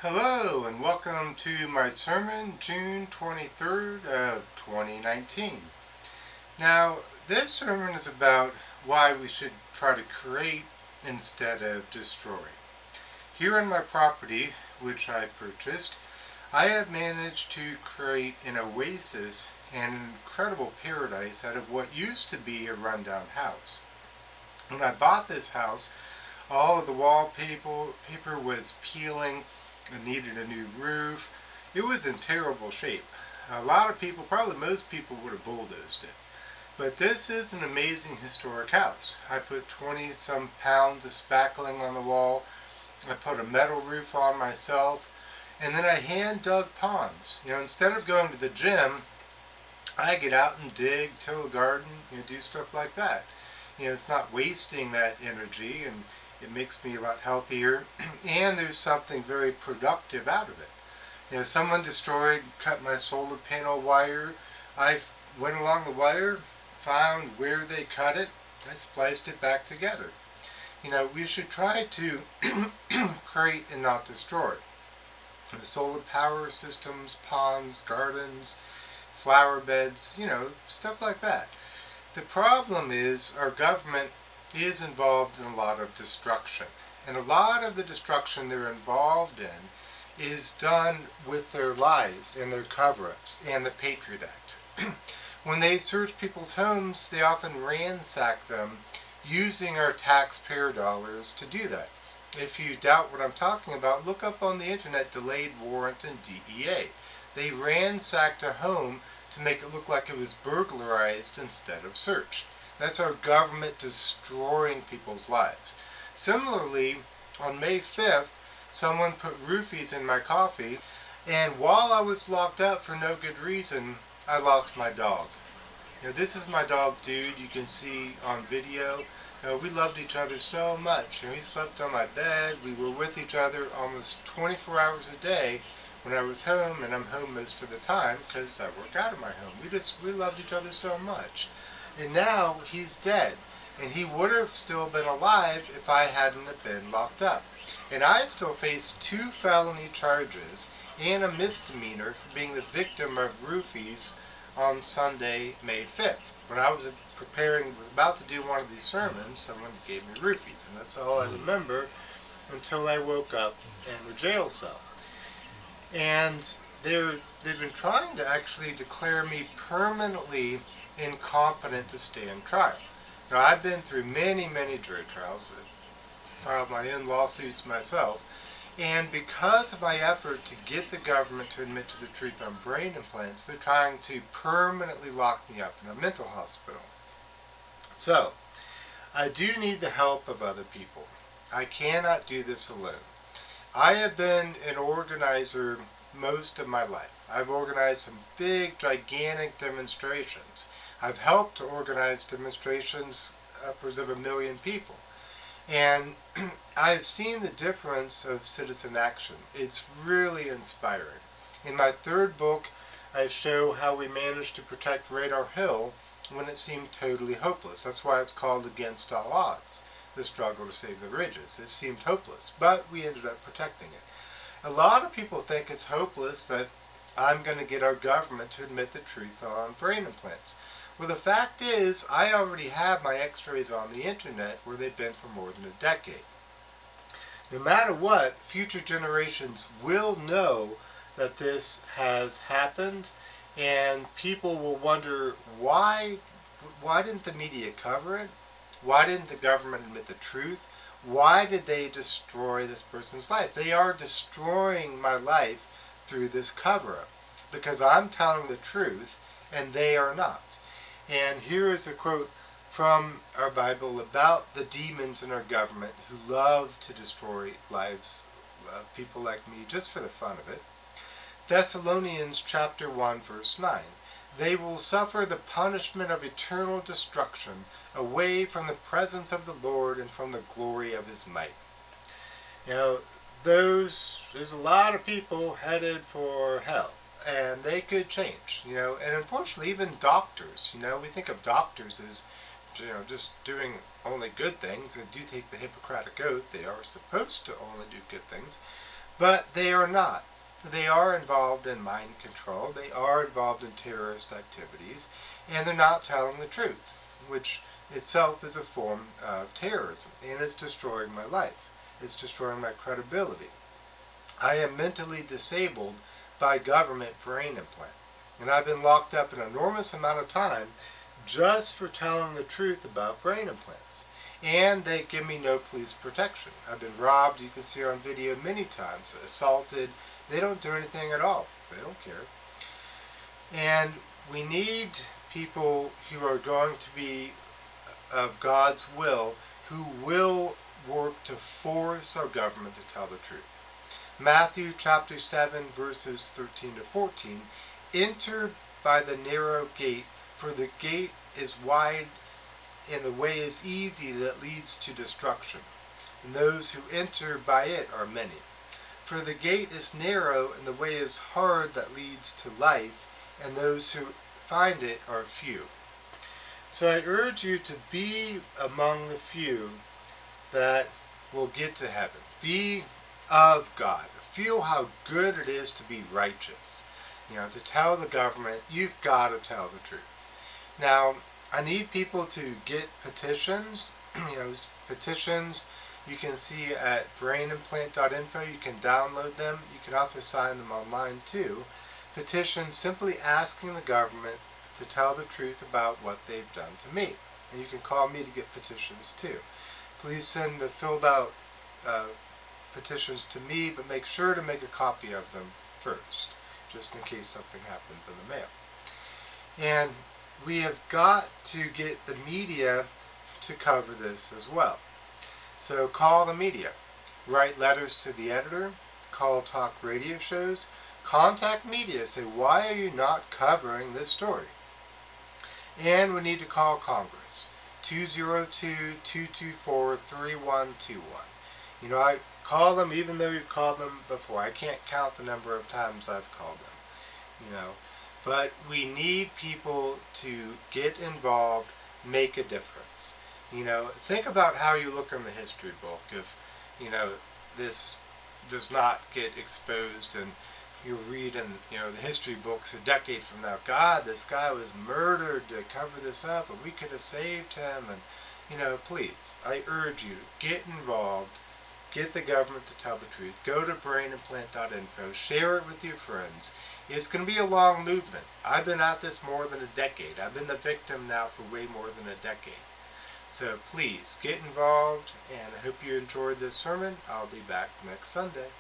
Hello and welcome to my sermon June 23rd of 2019. Now this sermon is about why we should try to create instead of destroy. Here on my property, which I purchased, I have managed to create an oasis and an incredible paradise out of what used to be a rundown house. When I bought this house, all of the wallpaper was peeling. It needed a new roof. It was in terrible shape. A lot of people, probably most people, would have bulldozed it. But this is an amazing historic house. I put 20 some pounds of spackling on the wall. I put a metal roof on myself. And then I hand dug ponds. Instead of going to the gym, I get out and dig, till a garden, do stuff like that. It's not wasting that energy, and it makes me a lot healthier, and there's something very productive out of it. Someone cut my solar panel wire. I went along the wire, found where they cut it, I spliced it back together. We should try to create and not destroy. Solar power systems, ponds, gardens, flower beds, stuff like that. The problem is our government is involved in a lot of destruction. And a lot of the destruction they're involved in is done with their lies and their cover-ups and the Patriot Act. When they search people's homes, they often ransack them using our taxpayer dollars to do that. If you doubt what I'm talking about, look up on the internet delayed warrant and DEA. They ransacked a home to make it look like it was burglarized instead of searched. That's our government destroying people's lives. Similarly, on May 5th, someone put roofies in my coffee, and while I was locked up for no good reason, I lost my dog. This is my dog Dude, you can see on video. We loved each other so much. He slept on my bed. We were with each other almost 24 hours a day when I was home, and I'm home most of the time because I work out of my home. We loved each other so much. And now he's dead, and he would have still been alive if I hadn't have been locked up. And I still face 2 felony charges and a misdemeanor for being the victim of roofies on Sunday, May 5th. When I was about to do one of these sermons, someone gave me roofies, and that's all I remember until I woke up in the jail cell. And they've been trying to actually declare me permanently incompetent to stand trial. Now, I've been through many jury trials. I've filed my own lawsuits myself, and because of my effort to get the government to admit to the truth on brain implants, they're trying to permanently lock me up in a mental hospital. So, I do need the help of other people. I cannot do this alone. I have been an organizer most of my life. I've organized some big, gigantic demonstrations. I've helped to organize demonstrations upwards of 1 million people. And I've seen the difference of citizen action. It's really inspiring. In my 3rd book, I show how we managed to protect Radar Hill when it seemed totally hopeless. That's why it's called Against All Odds, the struggle to save the ridges. It seemed hopeless, but we ended up protecting it. A lot of people think it's hopeless that I'm going to get our government to admit the truth on brain implants. Well, the fact is, I already have my x-rays on the internet where they've been for more than a decade. No matter what, future generations will know that this has happened, and people will wonder why didn't the media cover it? Why didn't the government admit the truth? Why did they destroy this person's life? They are destroying my life through this cover-up because I'm telling the truth and they are not. And here is a quote from our Bible about the demons in our government who love to destroy lives of people like me just for the fun of it. Thessalonians chapter 1 verse 9. They will suffer the punishment of eternal destruction away from the presence of the Lord and from the glory of His might. There's a lot of people headed for hell, and they could change, and unfortunately even doctors, we think of doctors as, just doing only good things. They do take the Hippocratic Oath. They are supposed to only do good things. But they are not. They are involved in mind control, they are involved in terrorist activities, and they're not telling the truth, which itself is a form of terrorism, and it's destroying my life. It's destroying my credibility. I am mentally disabled by government brain implant, and I've been locked up an enormous amount of time just for telling the truth about brain implants. And they give me no police protection. I've been robbed, you can see on video many times, assaulted. They don't do anything at all. They don't care. And we need people who are going to be of God's will, who will work to force our government to tell the truth. Matthew chapter 7 verses 13 to 14, enter by the narrow gate, for the gate is wide and the way is easy that leads to destruction, and those who enter by it are many. For the gate is narrow and the way is hard that leads to life, and those who find it are few. So I urge you to be among the few that will get to heaven. Be of God. Feel how good it is to be righteous. To tell the government, you've got to tell the truth. Now, I need people to get petitions. Petitions you can see at brainimplant.info. You can download them. You can also sign them online too. Petitions simply asking the government to tell the truth about what they've done to me. And you can call me to get petitions too. Please send the filled out petitions to me, but make sure to make a copy of them first, just in case something happens in the mail. And we have got to get the media to cover this as well. So call the media, write letters to the editor, call talk radio shows, contact media, say, why are you not covering this story? And we need to call Congress, 202-224-3121. I call them even though we've called them before. I can't count the number of times I've called them, But we need people to get involved, make a difference. Think about how you look in the history book if, this does not get exposed and you read in, the history books a decade from now, God, this guy was murdered to cover this up and we could have saved him. And, please, I urge you, get involved, get the government to tell the truth. Go to brainimplant.info, share it with your friends. It's going to be a long movement. I've been at this more than a decade. I've been the victim now for way more than a decade. So please, get involved, and I hope you enjoyed this sermon. I'll be back next Sunday.